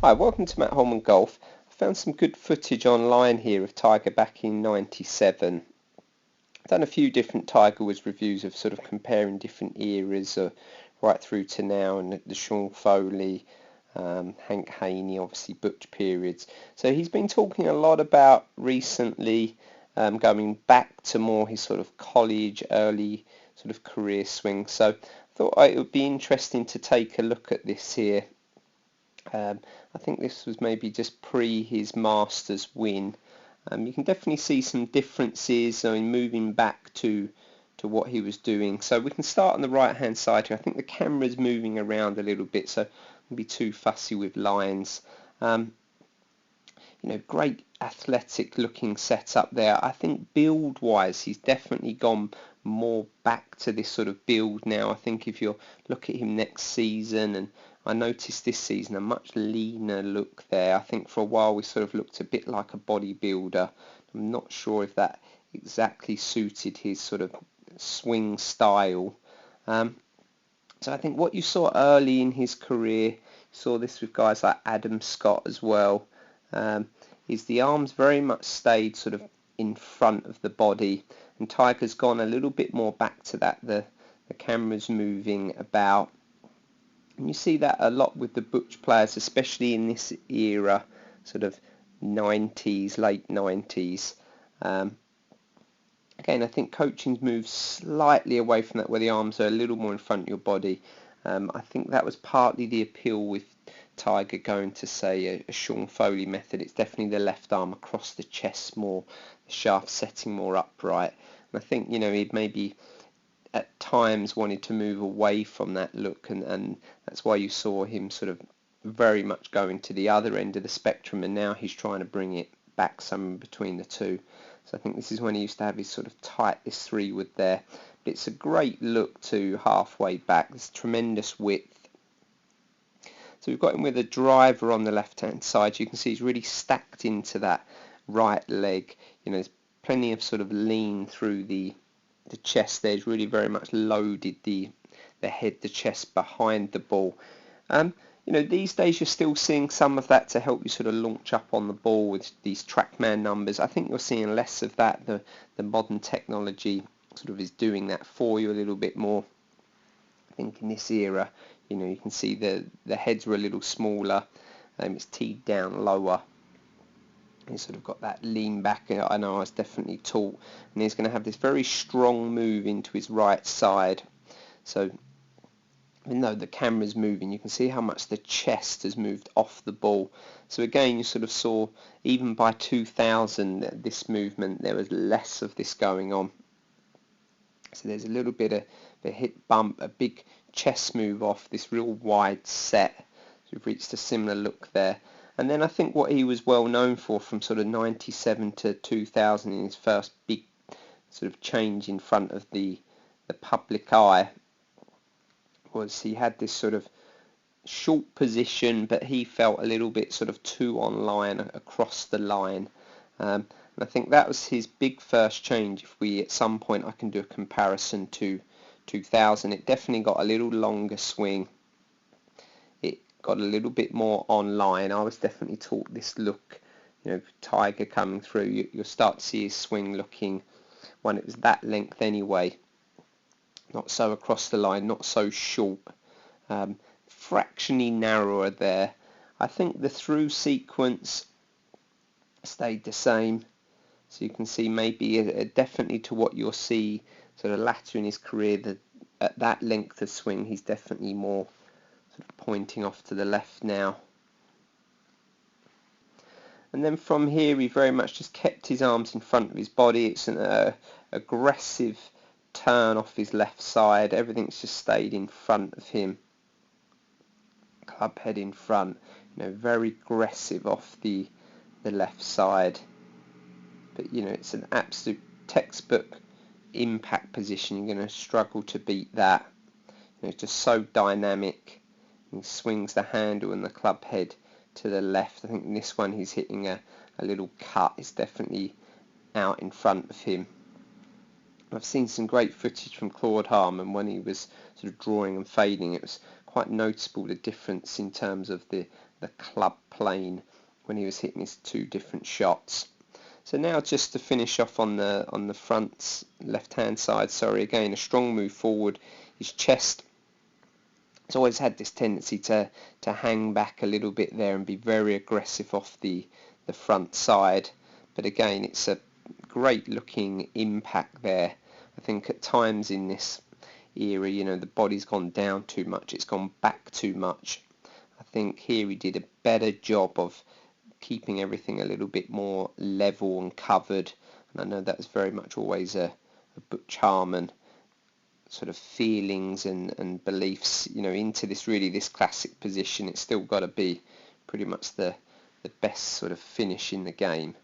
Hi, welcome to Matt Holman Golf. I found some good footage online here of Tiger back in '97. I've done a few different Tiger Woods reviews of sort of comparing different eras right through to now, and the Sean Foley, Hank Haney, obviously Butch periods. So he's been talking a lot about recently going back to more his sort of college, early sort of career swing. So I thought it would be interesting to take a look at this here. I think this was maybe just pre his Masters win. You can definitely see some differences in moving back to what he was doing. So we can start on the right hand side here. I think the camera's moving around a little bit, so don't be too fussy with lines. Um, Great athletic looking setup there. I think build wise, he's definitely gone more back to this sort of build now. I think if you look at him next season, and I noticed this season a much leaner look there. I think for a while we sort of looked a bit like a bodybuilder. I'm not sure if that exactly suited his sort of swing style. Um, so I think what you saw early in his career, you saw this with guys like Adam Scott as well, um, is the arms very much stayed sort of in front of the body, and Tiger's gone a little bit more back to that. The camera's moving about, and you see that a lot with the Butch players, especially in this era, sort of 90s, late 90s. Um, Again, I think coaching's moved slightly away from that, where the arms are a little more in front of your body. I think that was partly the appeal with Tiger going to, say, a Sean Foley method. It's definitely the left arm across the chest more, the shaft setting more upright. And I think, he'd maybe at times wanted to move away from that look, and that's why you saw him sort of very much going to the other end of the spectrum, and now he's trying to bring it back somewhere between the two. So I think this is when he used to have his sort of tight, this 3-wood there. But it's a great look to halfway back. There's tremendous width. So we've got him with a driver on the left-hand side. You can see he's really stacked into that right leg. There's plenty of sort of lean through the chest there. He's really very much loaded the head, the chest behind the ball. These days you're still seeing some of that to help you sort of launch up on the ball with these TrackMan numbers. I think you're seeing less of that. The modern technology sort of is doing that for you a little bit more. I think in this era, you can see the heads were a little smaller. It's teed down lower. He's sort of got that lean back. I know I was definitely taught, and he's going to have this very strong move into his right side. So even though the camera's moving, you can see how much the chest has moved off the ball. So again, you sort of saw, even by 2000, this movement, there was less of this going on. So there's a little bit of a hip bump, a big chest move off, this real wide set. So we've reached a similar look there. And then I think what he was well known for from sort of 97 to 2000 in his first big sort of change in front of the public eye, was he had this sort of short position, but he felt a little bit sort of too on line, across the line. And I think that was his big first change. If we at some point, I can do a comparison to 2000, it definitely got a little longer swing. It got a little bit more on line. I was definitely taught this look, Tiger coming through. You'll start to see his swing looking, when it was that length anyway, not so across the line, not so short, fractionally narrower there. I think the through sequence stayed the same, so you can see maybe definitely to what you'll see sort of later in his career, that at that length of swing he's definitely more sort of pointing off to the left now. And then from here he very much just kept his arms in front of his body. It's an aggressive turn off his left side. Everything's just stayed in front of him. Club head in front. Very aggressive off the left side. But it's an absolute textbook impact position. You're going to struggle to beat that. It's just so dynamic. He swings the handle and the club head to the left. I think in this one he's hitting a little cut. It's definitely out in front of him. I've seen some great footage from Claude Harmon when he was sort of drawing and fading. It was quite noticeable, the difference in terms of the the club plane when he was hitting his 2 different shots. So now just to finish off on the front left hand side, sorry, again a strong move forward. His chest has always had this tendency to hang back a little bit there and be very aggressive off the front side, but again it's a great looking impact there. I think at times in this era, you know, the body's gone down too much, it's gone back too much. I think here he did a better job of keeping everything a little bit more level and covered, and I know that's very much always a Butch Harmon sort of feelings and beliefs, you know, into this classic position. It's still got to be pretty much the best sort of finish in the game.